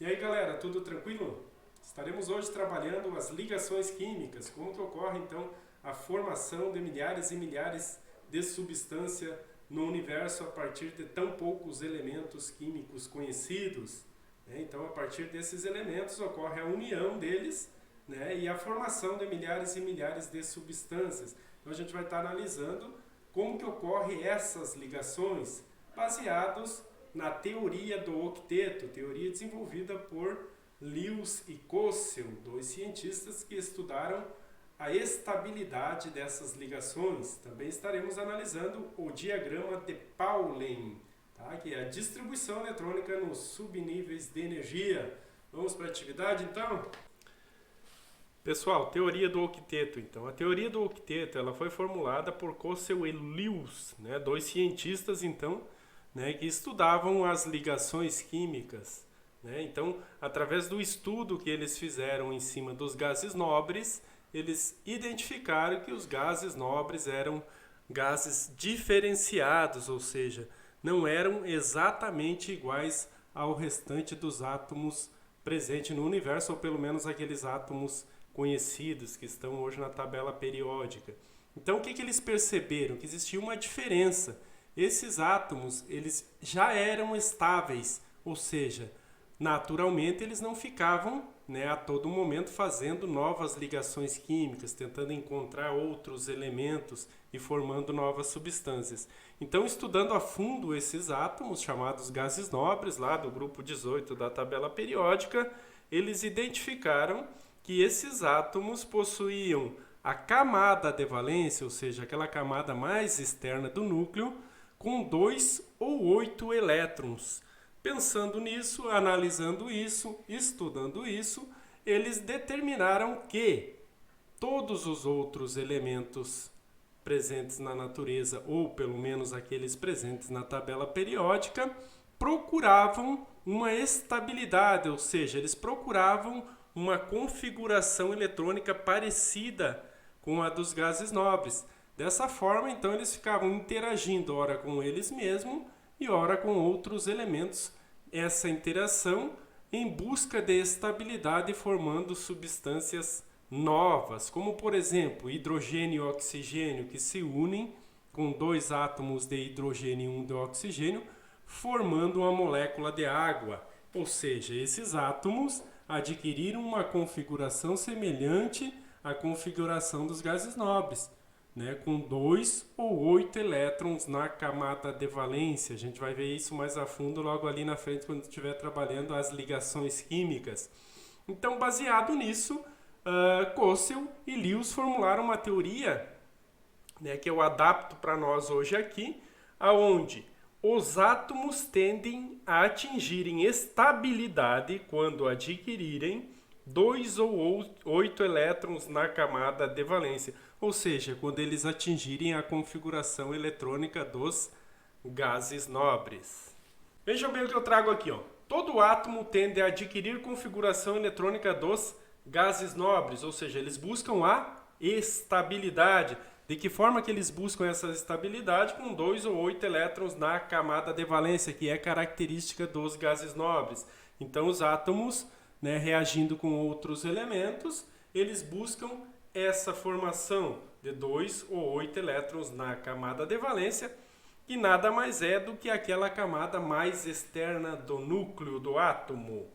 E aí galera, tudo tranquilo? Estaremos hoje trabalhando as ligações químicas, como que ocorre então a formação de milhares e milhares de substâncias no universo a partir de tão poucos elementos químicos conhecidos, né? Então a partir desses elementos ocorre a união deles, né? E a formação de milhares e milhares de substâncias. Então a gente vai estar analisando como que ocorre essas ligações baseados na teoria do octeto, teoria desenvolvida por Lewis e Kossel, dois cientistas que estudaram a estabilidade dessas ligações. Também estaremos analisando o diagrama de Pauling, tá? Que é a distribuição eletrônica nos subníveis de energia. Vamos para a atividade então? Pessoal, teoria do octeto. Então, a teoria do octeto ela foi formulada por Kossel e Lewis, né? Dois cientistas então, né, que estudavam as ligações químicas, né? Então, através do estudo que eles fizeram em cima dos gases nobres, eles identificaram que os gases nobres eram gases diferenciados, ou seja, não eram exatamente iguais ao restante dos átomos presentes no universo, ou pelo menos aqueles átomos conhecidos que estão hoje na tabela periódica. Então, o que eles perceberam? Que existia uma diferença. Esses átomos, eles já eram estáveis, ou seja, naturalmente eles não ficavam, né, a todo momento fazendo novas ligações químicas, tentando encontrar outros elementos e formando novas substâncias. Então, estudando a fundo esses átomos, chamados gases nobres, lá do grupo 18 da tabela periódica, eles identificaram que esses átomos possuíam a camada de valência, ou seja, aquela camada mais externa do núcleo, com 2 ou 8 elétrons. Pensando nisso, analisando isso, estudando isso, eles determinaram que todos os outros elementos presentes na natureza, ou pelo menos aqueles presentes na tabela periódica, procuravam uma estabilidade, ou seja, eles procuravam uma configuração eletrônica parecida com a dos gases nobres. Dessa forma, então, eles ficavam interagindo ora com eles mesmos e ora com outros elementos. Essa interação em busca de estabilidade formando substâncias novas, como por exemplo hidrogênio e oxigênio que se unem com dois átomos de hidrogênio e um de oxigênio, formando uma molécula de água. Ou seja, esses átomos adquiriram uma configuração semelhante à configuração dos gases nobres, né, com 2 ou 8 elétrons na camada de valência. A gente vai ver isso mais a fundo logo ali na frente quando estiver trabalhando as ligações químicas. Então, baseado nisso, Kossel e Lewis formularam uma teoria, né, que eu adapto para nós hoje aqui, aonde os átomos tendem a atingirem estabilidade quando adquirirem 2 ou 8 elétrons na camada de valência, ou seja, quando eles atingirem a configuração eletrônica dos gases nobres. Vejam bem o que eu trago aqui, ó. Todo átomo tende a adquirir configuração eletrônica dos gases nobres, ou seja, eles buscam a estabilidade. De que forma que eles buscam essa estabilidade? Com 2 ou 8 elétrons na camada de valência, que é característica dos gases nobres. Então, os átomos, né, reagindo com outros elementos, eles buscam essa formação de 2 ou 8 elétrons na camada de valência, que nada mais é do que aquela camada mais externa do núcleo do átomo.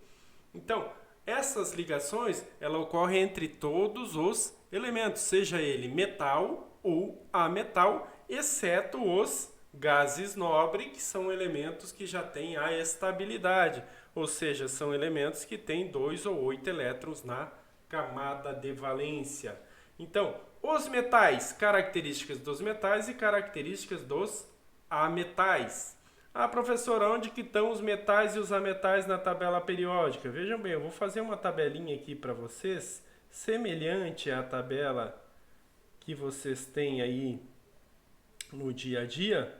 Então, essas ligações ela ocorrem entre todos os elementos, seja ele metal ou ametal, exceto os gases nobres, que são elementos que já têm a estabilidade, ou seja, são elementos que têm 2 ou 8 elétrons na camada de valência. Então, os metais, características dos metais e características dos ametais. Ah, professor, onde que estão os metais e os ametais na tabela periódica? Vejam bem, eu vou fazer uma tabelinha aqui para vocês, semelhante à tabela que vocês têm aí no dia a dia.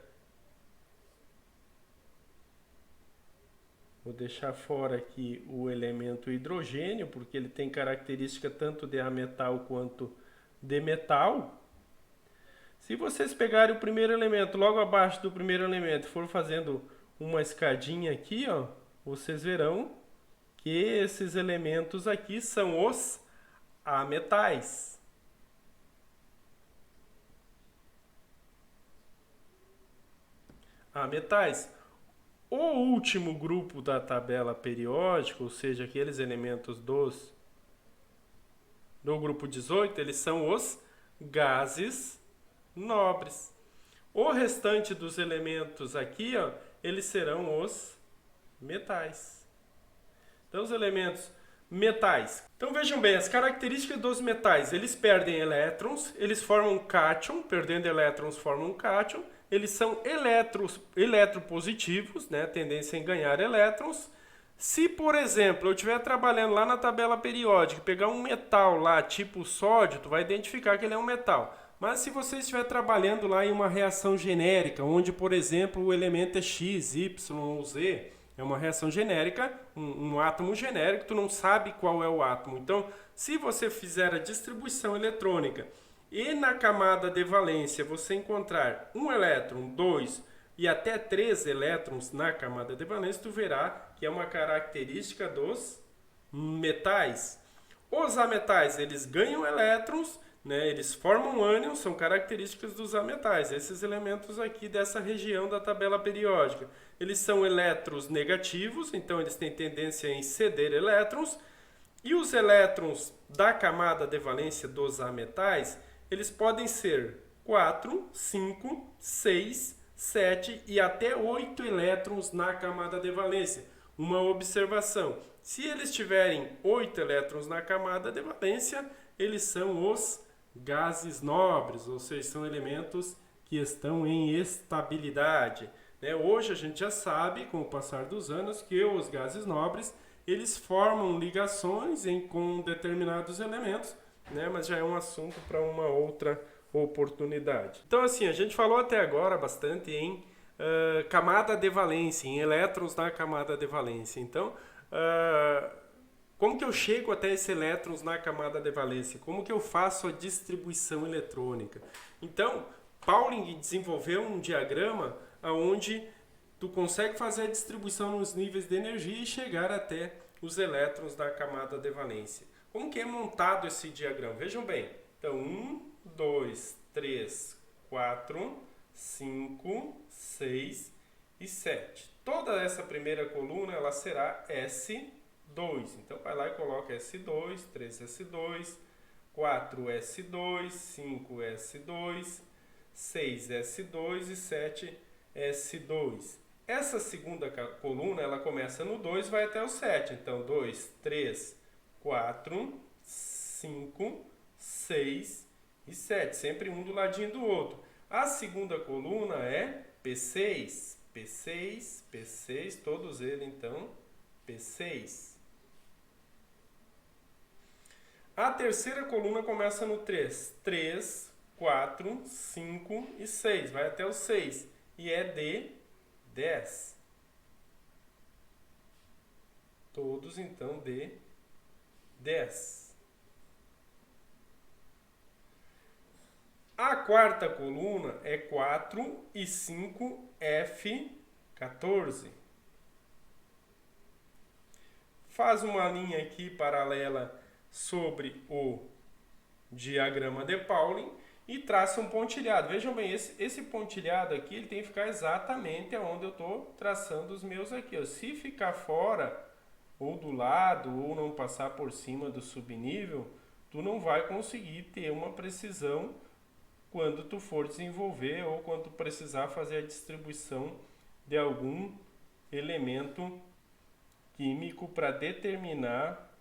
Vou deixar fora aqui o elemento hidrogênio, porque ele tem característica tanto de ametal quanto de metal. Se vocês pegarem o primeiro elemento, logo abaixo do primeiro elemento, e for fazendo uma escadinha aqui, ó, vocês verão que esses elementos aqui são os ametais. Ametais. O último grupo da tabela periódica, ou seja, aqueles elementos do grupo 18, eles são os gases nobres. O restante dos elementos aqui, ó, eles serão os metais. Então, os elementos metais. Então, vejam bem, as características dos metais. Eles perdem elétrons, eles formam cátion, perdendo elétrons formam cátion. Eles são eletropositivos, né, tendência em ganhar elétrons. Se, por exemplo, eu estiver trabalhando lá na tabela periódica, pegar um metal lá, tipo sódio, tu vai identificar que ele é um metal. Mas se você estiver trabalhando lá em uma reação genérica, onde, por exemplo, o elemento é X, Y ou Z, é uma reação genérica, um átomo genérico, tu não sabe qual é o átomo. Então, se você fizer a distribuição eletrônica e na camada de valência você encontrar um elétron, 2 e até 3 elétrons na camada de valência, tu verá que é uma característica dos metais. Os ametais, eles ganham elétrons, né, eles formam ânions, são características dos ametais. Esses elementos aqui dessa região da tabela periódica. Eles são elétrons negativos, então eles têm tendência em ceder elétrons. E os elétrons da camada de valência dos ametais, eles podem ser 4, 5, 6, 7 e até 8 elétrons na camada de valência. Uma observação, se eles tiverem 8 elétrons na camada de valência, eles são os gases nobres, ou seja, são elementos que estão em estabilidade. Hoje a gente já sabe, com o passar dos anos, que os gases nobres eles formam ligações com determinados elementos, mas já é um assunto para uma outra oportunidade. Então, assim, a gente falou até agora bastante em camada de valência, em elétrons na camada de valência. Então, como que eu chego até esses elétrons na camada de valência? Como que eu faço a distribuição eletrônica? Então, Pauling desenvolveu um diagrama onde tu consegue fazer a distribuição nos níveis de energia e chegar até os elétrons da camada de valência. Como que é montado esse diagrama? Vejam bem. Então, 1, 2, 3, 4, 5, 6 e 7. Toda essa primeira coluna ela será S2. Então, vai lá e coloca S2, 3S2, 4S2, 5S2, 6S2 e 7S2. Essa segunda coluna, ela começa no 2 e vai até o 7. Então, 2, 3, 4, 5, 6 e 7. Sempre um do ladinho do outro. A segunda coluna é P6, P6, P6, todos eles, então, P6. A terceira coluna começa no 3. 3, 4, 5 e 6. Vai até o 6. E é de 10. Todos, então, de 10. A quarta coluna é 4 e 5, F14. Faz uma linha aqui paralela sobre o diagrama de Pauling e traça um pontilhado. Vejam bem, esse pontilhado aqui ele tem que ficar exatamente onde eu estou traçando os meus aqui. Ó. Se ficar fora, ou do lado, ou não passar por cima do subnível, tu não vai conseguir ter uma precisão quando tu for desenvolver ou quando tu precisar fazer a distribuição de algum elemento químico para determinar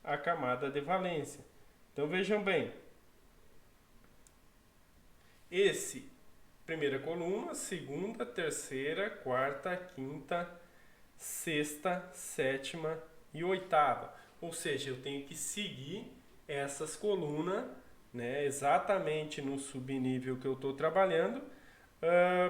a camada de valência. Então vejam bem, esse primeira coluna, segunda, terceira, quarta, quinta, sexta, sétima e oitava. Ou seja, eu tenho que seguir essas colunas, exatamente no subnível que eu estou trabalhando,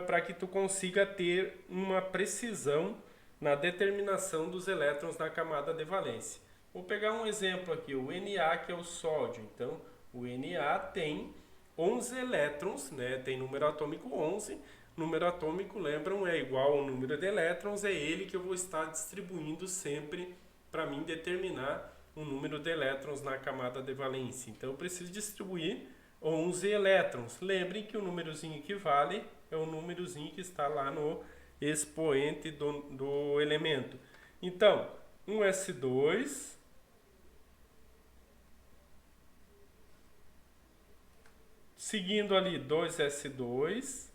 para que tu consiga ter uma precisão na determinação dos elétrons na camada de valência. Vou pegar um exemplo aqui, o Na, que é o sódio. Então, o Na tem 11 elétrons, tem número atômico 11. Número atômico, lembram, é igual ao número de elétrons, é ele que eu vou estar distribuindo sempre para mim determinar o número de elétrons na camada de valência. Então eu preciso distribuir 11 elétrons. Lembrem que o númerozinho que vale é o númerozinho que está lá no expoente do elemento. Então, um S2, seguindo ali 2S2,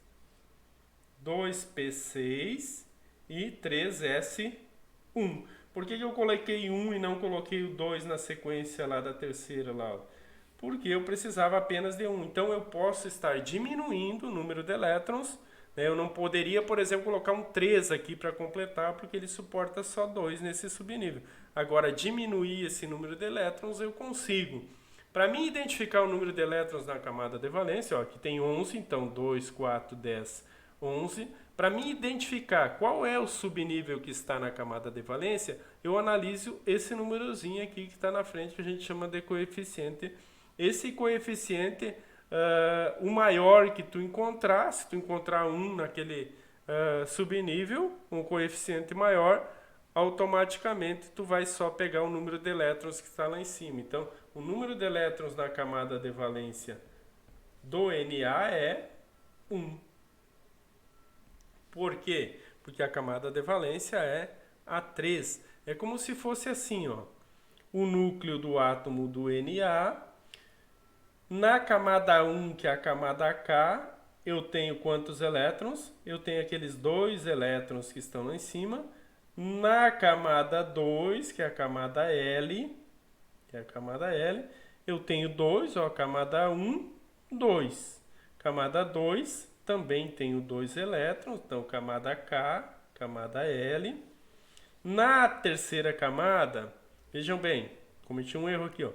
2P6 e 3S1. Por que eu coloquei 1 e não coloquei o 2 na sequência lá da terceira lá? Porque eu precisava apenas de 1. Então eu posso estar diminuindo o número de elétrons. Né? Eu não poderia, por exemplo, colocar um 3 aqui para completar, porque ele suporta só 2 nesse subnível. Agora, diminuir esse número de elétrons eu consigo. Para mim identificar o número de elétrons na camada de valência, ó, aqui tem 11, então 2, 4, 10, 11. Para mim identificar qual é o subnível que está na camada de valência, eu analiso esse númerozinho aqui que está na frente, que a gente chama de coeficiente. Esse coeficiente, o maior que tu encontrar, se tu encontrar um naquele subnível, um coeficiente maior, automaticamente tu vai só pegar o número de elétrons que está lá em cima. Então, o número de elétrons na camada de valência do Na é 1. Por quê? Porque a camada de valência é A3. É como se fosse assim, ó. O núcleo do átomo do Na. Na camada 1, que é a camada K, eu tenho quantos elétrons? Eu tenho aqueles 2 elétrons que estão lá em cima. Na camada 2, que é a camada L, eu tenho 2, ó, camada 1, 2. Camada 2, também tenho 2 elétrons, então camada K, camada L. Na terceira camada, vejam bem, cometi um erro aqui, ó.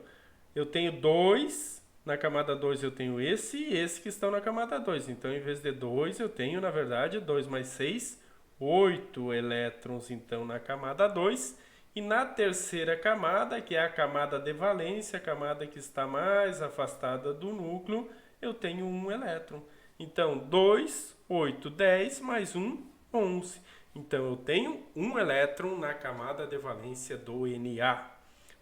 Eu tenho 2, na camada 2 eu tenho esse e esse que estão na camada 2. Então, em vez de 2, eu tenho, na verdade, 2 mais 6, 8 elétrons, então, na camada 2. E na terceira camada, que é a camada de valência, a camada que está mais afastada do núcleo, eu tenho 1 elétron. Então, 2, 8, 10, mais 1, 11. Então, eu tenho 1 elétron na camada de valência do Na.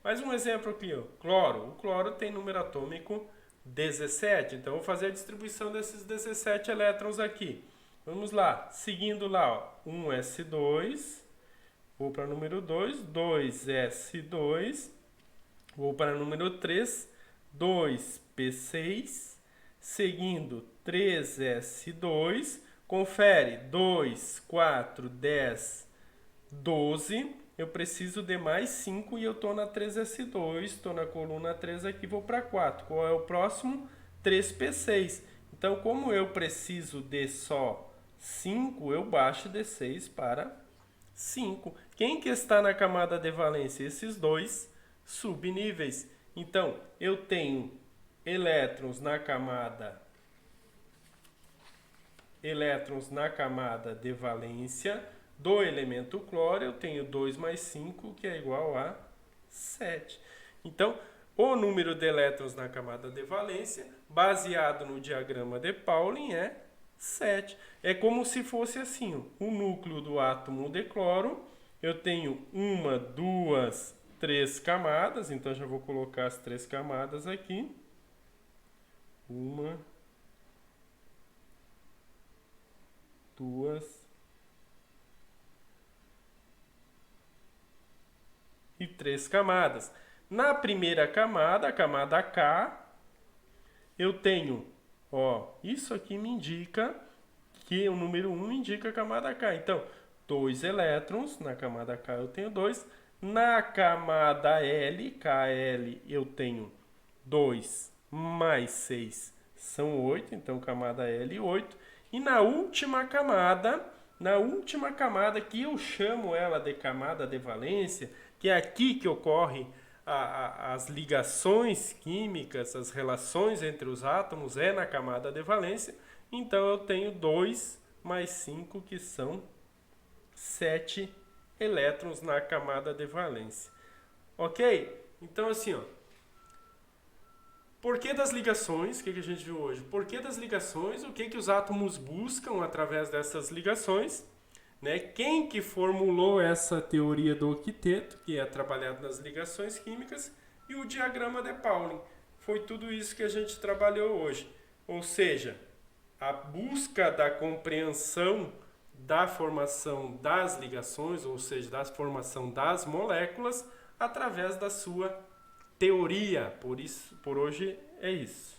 Mais um exemplo aqui, ó. Cloro. O cloro tem número atômico 17. Então, eu vou fazer a distribuição desses 17 elétrons aqui. Vamos lá. Seguindo lá, ó. 1S2. Vou para o número 2. 2S2. Vou para o número 3. 2P6. Seguindo 3S2. Confere. 2, 4, 10, 12. Eu preciso de mais 5 e eu estou na 3S2, estou na coluna 3 aqui, vou para 4. Qual é o próximo? 3P6. Então, como eu preciso de só 5, eu baixo de 6 para 5. Quem que está na camada de valência? Esses dois subníveis. Então, eu tenho elétrons na camada de valência do elemento cloro, eu tenho 2 mais 5, que é igual a 7. Então, o número de elétrons na camada de valência, baseado no diagrama de Pauling, é 7. É como se fosse assim, ó, o núcleo do átomo de cloro, eu tenho 1, 2, 3 camadas, então já vou colocar as 3 camadas aqui. 1, 2 e 3 camadas. Na primeira camada, a camada K, eu tenho, ó, isso aqui me indica que o número 1 indica a camada K. Então, 2 elétrons, na camada K eu tenho 2. Na camada L, KL, eu tenho 2 mais 6, são 8. Então, camada L, 8. E na última camada que eu chamo ela de camada de valência, que é aqui que ocorre as ligações químicas, as relações entre os átomos, é na camada de valência. Então, eu tenho 2 mais 5, que são 7 elétrons na camada de valência. Ok? Então, assim, ó. Por que das ligações? O que a gente viu hoje? Por que das ligações? O que os átomos buscam através dessas ligações? né? Quem que formulou essa teoria do octeto, que é trabalhado nas ligações químicas, e o diagrama de Pauling. Foi tudo isso que a gente trabalhou hoje. Ou seja, a busca da compreensão da formação das ligações, ou seja, da formação das moléculas, através da sua teoria. Por hoje é isso.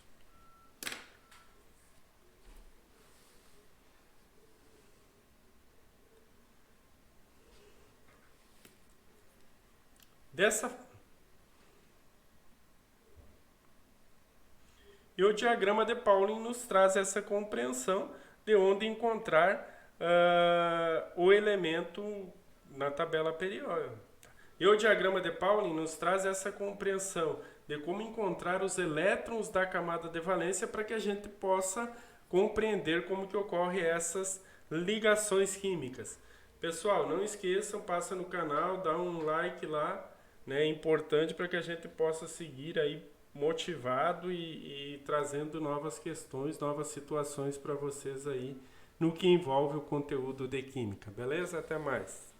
E o diagrama de Pauling nos traz essa compreensão de onde encontrar o elemento na tabela periódica. E o diagrama de Pauling nos traz essa compreensão de como encontrar os elétrons da camada de valência para que a gente possa compreender como que ocorrem essas ligações químicas. Pessoal, não esqueçam, passa no canal, dá um like lá, né? É importante para que a gente possa seguir aí motivado e trazendo novas questões, novas situações para vocês aí no que envolve o conteúdo de química. Beleza? Até mais!